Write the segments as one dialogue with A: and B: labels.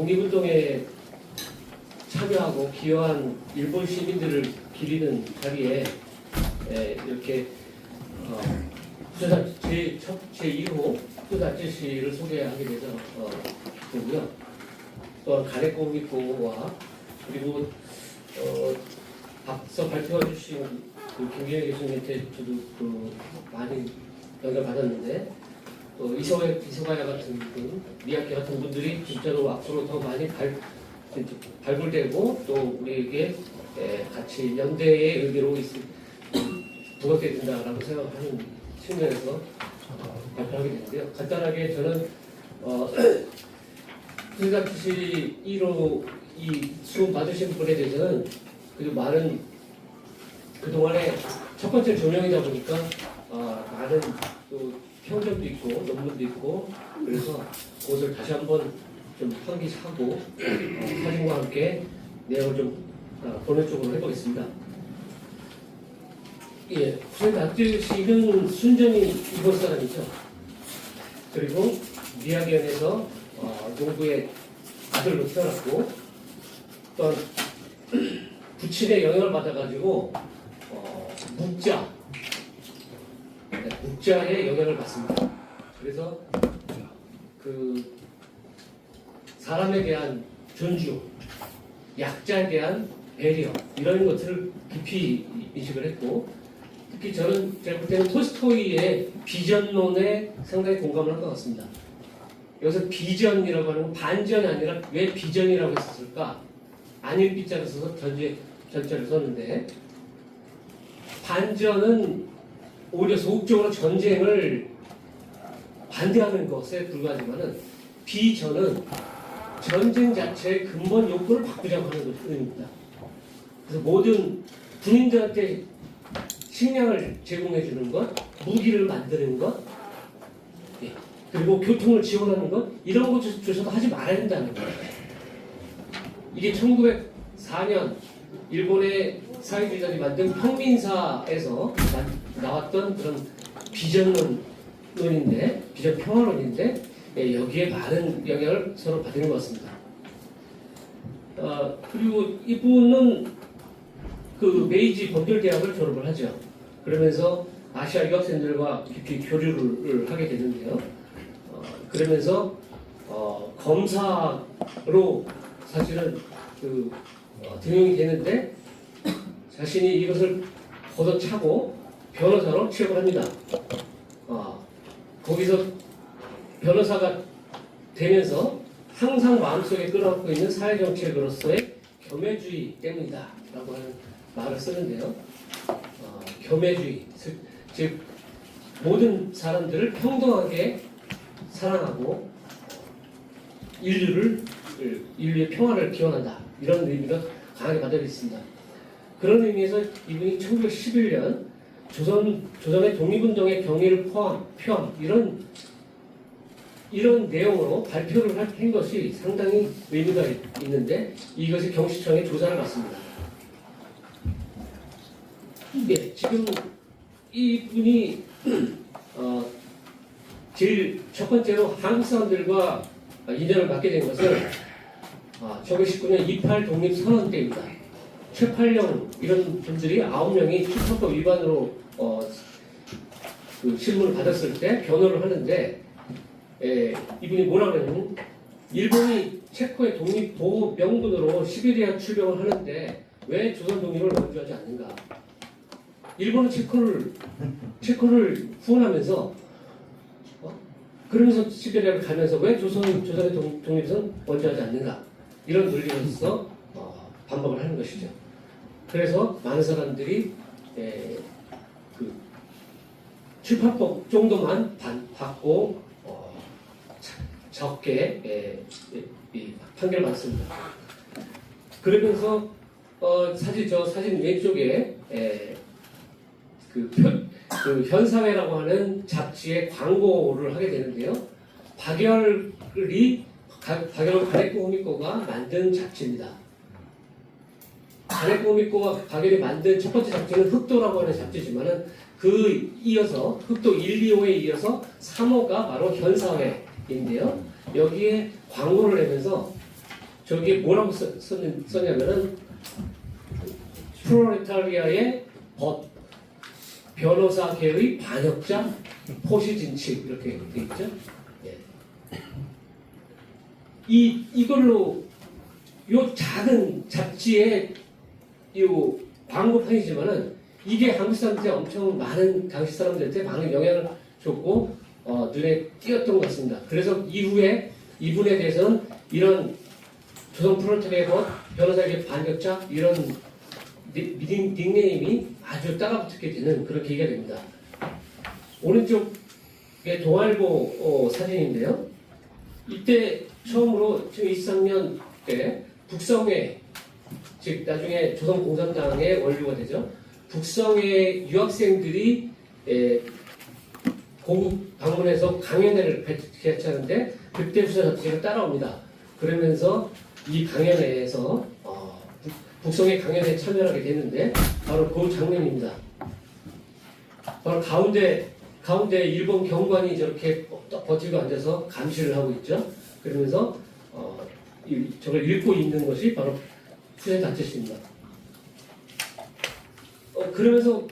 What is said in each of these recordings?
A: 독립운동에 참여하고 기여한 일본 시민들을 기리는 자리에 이렇게 제1호 후다츠시를 소개하게 돼서 기쁘고요. 또한 가네코미코와 그리고 앞서 발표해 주신 그 김기현 교수님한테 저도 많이 연결 받았는데 또 이소가야 같은 분, 미야케 같은 분들이 진짜로 앞으로 더 많이 발굴되고 또 우리에게 같이 연대의 의미로 부각되게 된다라고 생각하는 측면에서 발표하게 되는데요. 간단하게 저는 후다츠시 1호 이 수업 받으신 분에 대해서는 그리고 많은 그동안에 첫 번째 조명이다 보니까 많은 또 평점도 있고 논문도 있고 그래서 그것을 다시 한번 좀 환기하고 사진과 함께 내용을 좀 보는 쪽으로 해보겠습니다. 예, 후다츠시는 순전히 일본 사람이죠. 그리고 미야기현에서 농부의 아들로 태어났고 또한 부친의 영향을 받아가지고 묵자의 영향을 받습니다. 그래서 그 사람에 대한 존중, 약자에 대한 배려 이런 것들을 깊이 인식을 했고 특히 저는 제가 볼 때는 톨스토이의 비전론에 상당히 공감을 한 것 같습니다. 여기서 비전이라고 하는 건 반전이 아니라 왜 비전이라고 했었을까? 안일 비자를 써서 전자를 썼는데 반전은 오히려 소극적으로 전쟁을 반대하는 것에 불과하지만은 비전은 전쟁 자체의 근본 욕구를 바꾸자고 하는 것입니다. 그래서 모든 군인들한테 식량을 제공해 주는 것, 무기를 만드는 것, 그리고 교통을 지원하는 것 이런 것조차도 하지 말아야 된다는 거예요. 이게 1904년 일본의 사회주의자들이 만든 평민사에서 나왔던 그런 비전론인데, 비전 평화론인데 여기에 많은 영향을 서로 받은 것 같습니다. 그리고 이분은 그 메이지 본결대학을 졸업을 하죠. 그러면서 아시아 유학생들과 깊이 교류를 하게 되는데요. 그러면서 검사로 사실은 등용이 되는데 자신이 이것을 걷어차고 변호사로 취업을 합니다. 거기서 변호사가 되면서 항상 마음속에 끌어안고 있는 사회정책으로서의 겸해주의 때문이다 라고 하는 말을 쓰는데요. 겸해주의, 즉 모든 사람들을 평등하게 사랑하고 인류의 평화를 기원한다 이런 의미가 강하게 받아들여 있습니다. 그런 의미에서 이분이 1911년 조선의 독립운동의 경위를 포함 이런 내용으로 발표를 한 것이 상당히 의미가 있는데 이것이 경시청의 조사를 받습니다. 네, 지금 이분이 제일 첫 번째로 한국 사람들과 인연을 갖게 된 것은 1919년 28 독립선언 때입니다. 최팔령 이런 분들이 9명이 출판법 위반으로 그 신문을 받았을 때 변호를 하는데 이분이 뭐라 그러냐면 일본이 체코의 독립보호 명분으로 시베리아 출병을 하는데 왜 조선 독립을 원조하지 않는가? 일본은 체코를 후원하면서 그러면서 시베리아를 가면서 왜 조선의 독립은 원조하지 않는가? 이런 논리로서 반박을 하는 것이죠. 그래서 많은 사람들이 그 출판법 정도만 받고 적게 판결을 받습니다. 그러면서 사진 왼쪽에 그 현사회라고 하는 잡지의 광고를 하게 되는데요. 박열 가네코 후미코가 만든 잡지입니다. 가네코 후미코가 박열이 만든 첫 번째 잡지는 흑도라고 하는 잡지지만은 이어서 흑도 1, 2호에 이어서 3호가 바로 현사회인데요. 여기에 광고를 내면서 저기에 뭐라고 썼냐면은 프로레타리아의 변호사계의 반역자 포시진칙 이렇게 돼 있죠. 예. 이걸로 요 작은 잡지에 요 광고판이지만은 이게 한국 사람들한테 엄청 많은 당시 사람들한테 많은 영향을 줬고 눈에 띄었던 것 같습니다. 그래서 이후에 이분에 대해서는 이런 조선 프로레타리아의 변호사에게 반격자 이런 닉네임이 아주 따라붙게 되는 그런 계기가 됩니다. 오른쪽에 동아일보 사진인데요. 이때 처음으로 지금 23년 때 북성회, 즉 나중에 조선공산당의 원류가 되죠. 북성회 유학생들이 고국 방문해서 강연회를 개최하는데 그때 후사 잡지가 따라옵니다. 그러면서 이 강연회에서 북성회 강연회에 참여하게 됐는데 바로 그 장면입니다. 바로 가운데 일본 경관이 저렇게 버티고 앉아서 감시를 하고 있죠. 그러면서 저걸 읽고 있는 것이 바로 후세 다체시입니다. 그러면서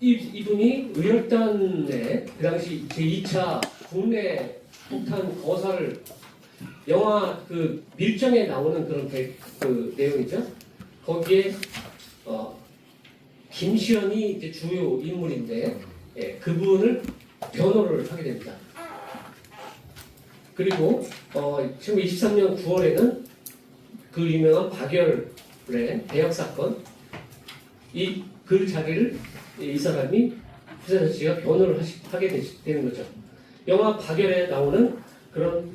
A: 이분이 의열단의 그 당시 제2차 국내 폭탄 거사를 영화 그 밀정에 나오는 그런 그 내용이죠. 거기에 김시현이 이제 주요 인물인데 그분을 변호를 하게 됩니다. 그리고 지금 23년 9월에는 그 유명한 박열의 대역 사건 그 자리를 이 사람이 후세자 씨가 변호를 하게 되는 거죠. 영화 박열에 나오는 그런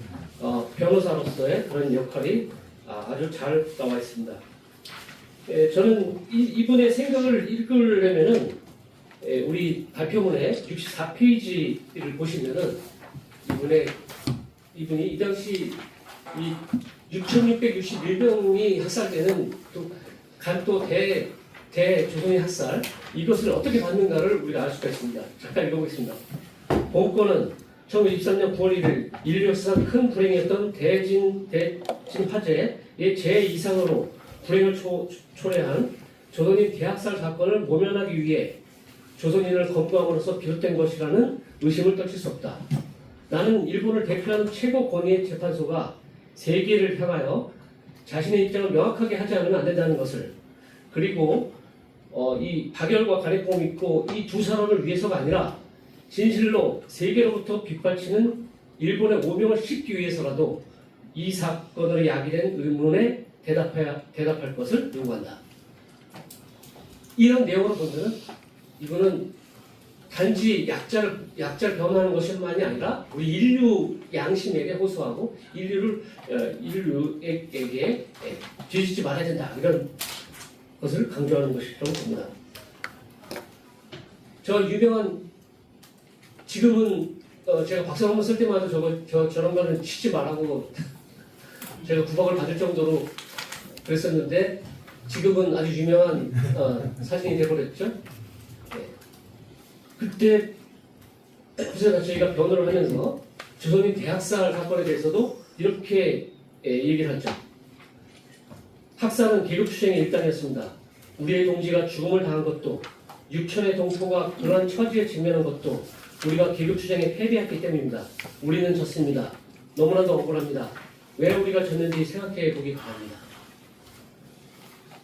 A: 변호사로서의 그런 역할이 아주 잘 나와 있습니다. 저는 이분의 생각을 읽으려면은 우리 발표문의 64페이지를 보시면은 이분이 이 당시 6,661명이 학살되는 간또 대조선의 학살 이것을 어떻게 받는가를 우리가 알 수가 있습니다. 잠깐 읽어보겠습니다. 본건은 1923년 9월 1일 인류 역사상 큰 불행이었던 대진 화재의 제2상으로 불행을 초래한 조선인 대학살 사건을 모면하기 위해 조선인을 검거함으로써 비롯된 것이라는 의심을 떨칠 수 없다. 나는 일본을 대표하는 최고 권위의 재판소가 세계를 향하여 자신의 입장을 명확하게 하지 않으면 안 된다는 것을, 그리고 이 박열과 간해공을 믿고 이 두 사람을 위해서가 아니라 진실로 세계로부터 빗발치는 일본의 오명을 씻기 위해서라도 이 사건으로 야기된 의문에 대답할 것을 요구한다. 이런 내용으로 보면 이거는 단지 약자를 변호하는 것만이 아니라 우리 인류 양심에게 호소하고 인류에게 뒤집지 말아야 된다, 이런 것을 강조하는 것이라고 봅니다. 저 유명한 지금은 제가 박사 논문 쓸 때마다 저런 거는 치지 말라고 제가 구박을 받을 정도로 그랬었는데 지금은 아주 유명한 사진이 되어버렸죠. 네. 그때 후세자 저희가 변호를 하면서 조선인 대학살 사건에 대해서도 이렇게 얘기를 하죠. 학살은 계급추쟁의 일단이었습니다. 우리의 동지가 죽음을 당한 것도, 육천의 동포가 그러한 처지에 직면한 것도 우리가 계급추쟁에 패배했기 때문입니다. 우리는 졌습니다. 너무나도 억울합니다. 왜 우리가 졌는지 생각해 보기 바랍니다.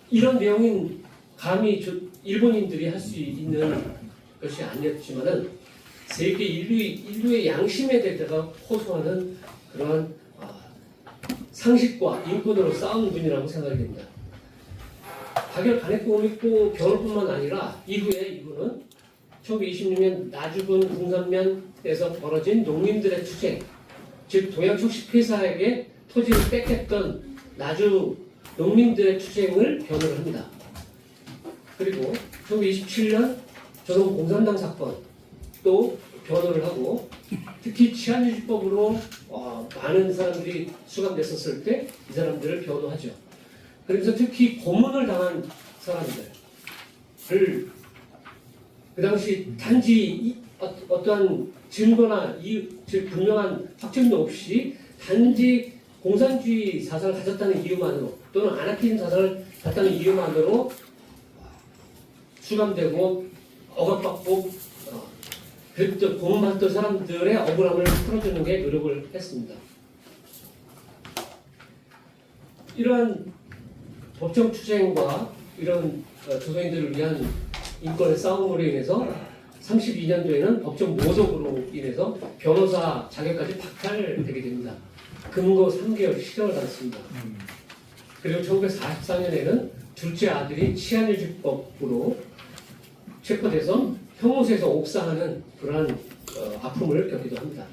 A: 이런 내용인 감히 일본인들이 할 수 있는 것이 아니었지만은 세계 인류의 양심에 대해서 호소하는 그러한 상식과 인권으로 싸우는 분이라고 생각이 됩니다. 박열 간해공을 믿고 변호뿐만 아니라 이후에 이분은 1926년 나주군 궁산면에서 벌어진 농민들의 투쟁, 즉 동양척식회사에게 토지를 뺏겼던 나주 농민들의 투쟁을 변호를 합니다. 그리고 1927년 조선 공산당 사건 또 변호를 하고, 특히 치안유지법으로 많은 사람들이 수감됐었을 때 이 사람들을 변호하죠. 그래서 특히 고문을 당한 사람들을 그 당시 단지 어떠한 증거나 즉 분명한 확증도 없이 단지 공산주의 사상을 가졌다는 이유만으로 또는 아나키즘 사상을 갖다는 이유만으로 수감되고 억압받고 그랬던 고문받던 사람들의 억울함을 풀어주는 게 노력을 했습니다. 이러한 법정 투쟁과 이런 조선인들을 위한 인권의 싸움으로 인해서 32년도에는 법정 모독으로 인해서 변호사 자격까지 박탈되게 됩니다. 금고 3개월 실형을 받습니다. 그리고 1944년에는 둘째 아들이 치안유지법으로 체포돼서 형무소에서 옥사하는 그러한 아픔을 겪기도 합니다.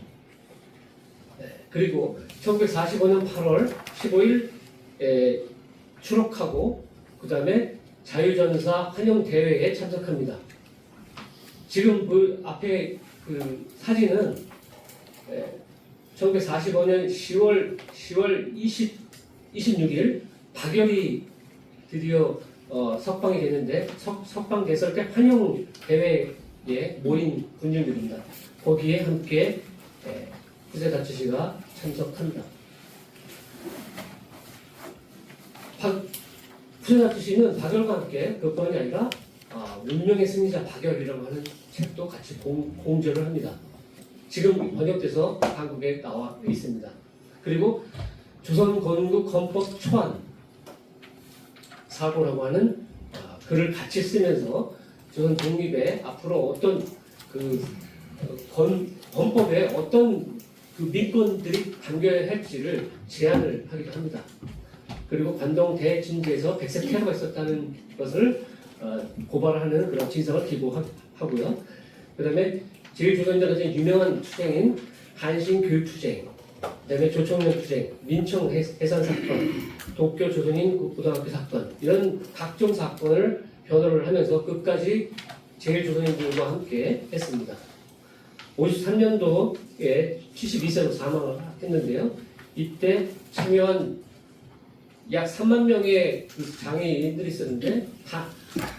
A: 그리고 1945년 8월 15일 추록하고 그 다음에 자유전사 환영대회에 참석합니다. 지금 그 앞에 그 사진은 1945년 10월 26일 박열이 드디어 석방이 됐는데 석방됐을 때 환영대회에 모인 군중들입니다. 거기에 함께 후세다치 씨가 참석합니다. 후세다치 씨는 박열과 함께 그뿐만이 아니라 운명의 승리자 박열이라고 하는 책도 같이 공저를 합니다. 지금 번역돼서 한국에 나와 있습니다. 그리고 조선 건국 헌법 초안 사고라고 하는 글을 같이 쓰면서 조선 독립에 앞으로 어떤 그 헌법에 어떤 그 민권들이 담겨야 할지를 제안을 하기도 합니다. 그리고 관동 대진주에서 백색 테러가 있었다는 것을 고발하는 그런 진상을 기고하고요. 그 다음에 제일조선인들 가진 유명한 투쟁인 한신교육투쟁, 그 다음에 조총련 투쟁, 민청 해산 사건, 도쿄 조선인 고등학교 사건 이런 각종 사건을 변호를 하면서 끝까지 제일조선인들과 함께 했습니다. 53년도에 72세로 사망을 했는데요. 이때 참여한 약 3만 명의 그 장애인들이 있었는데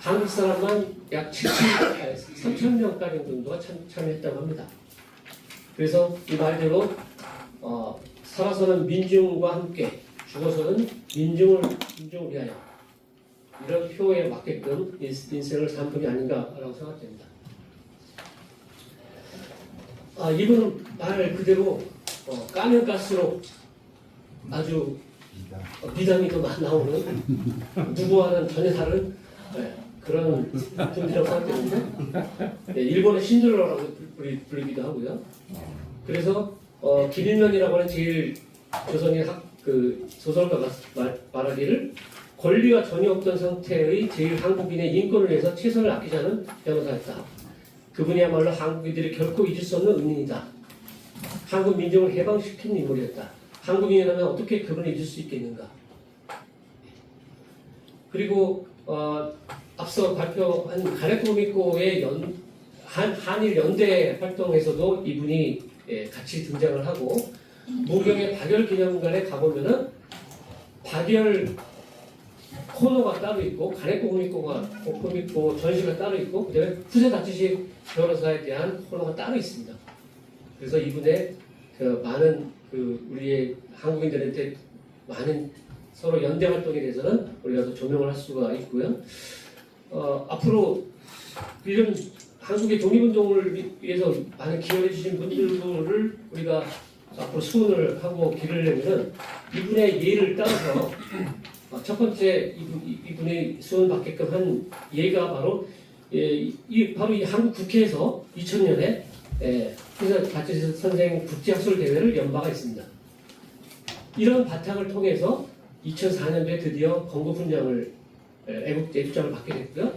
A: 한국 사람만 약 3,000명가량 정도가 참여했다고 합니다. 그래서 이 말대로 살아서는 민중과 함께 죽어서는 민중을 위하여 이런 표에 맞게끔 인생을 산 분이 아닌가라고 생각됩니다. 이분은 말 그대로 까면 깔수록 아주 미담이 더 나오는 누구와는 전혀 다른 그런 분이라고 생각되는데 일본의 신드로라고 부르기도 하고요. 그래서 김일면이라고 하는 제일 조선인 소설가가 말하기를 권리가 전혀 없던 상태의 제일 한국인의 인권을 위해서 최선을 아끼지 않은 변호사였다. 그분이야말로 한국인들이 결코 잊을 수 없는 은인이다. 한국 민족을 해방시킨 인물이었다. 한국인이라면 어떻게 그분을 잊을 수 있겠는가. 그리고 앞서 발표한 가네코미코의 한일 연대 활동에서도 이분이 같이 등장을 하고 무경의 박열 기념관에 가보면은 박열 코너가 따로 있고 가네코미코 전시가 따로 있고 그다음에 후세다치시 변호사에 대한 코너가 따로 있습니다. 그래서 이분의 그 많은 우리의 한국인들한테 많은 서로 연대 활동에 대해서는 우리가 더 조명을 할 수가 있고요. 앞으로 이런 한국의 독립운동을 위해서 많은 기여해 주신 분들을 우리가 앞으로 수훈을 하고 기를 내면은 이분의 예를 따라서 첫 번째 이분이 수훈 받게끔 한 예가 바로 바로 이 한국 국회에서 2000년에 후세다치 선생 국제학술 대회를 연 바가 있습니다. 이런 바탕을 통해서 2004년도에 드디어 건국훈장을 애국장을 받게 됐고요.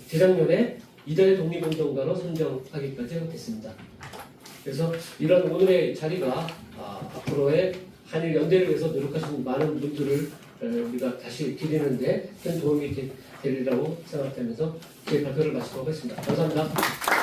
A: 재작년에 이달의 독립운동가로 선정하기까지 됐습니다. 그래서 이런 오늘의 자리가 앞으로의 한일 연대를 위해서 노력하시는 많은 분들을 우리가 다시 기리는데 큰 도움이 되리라고 생각하면서 제 발표를 마치도록 하겠습니다. 감사합니다.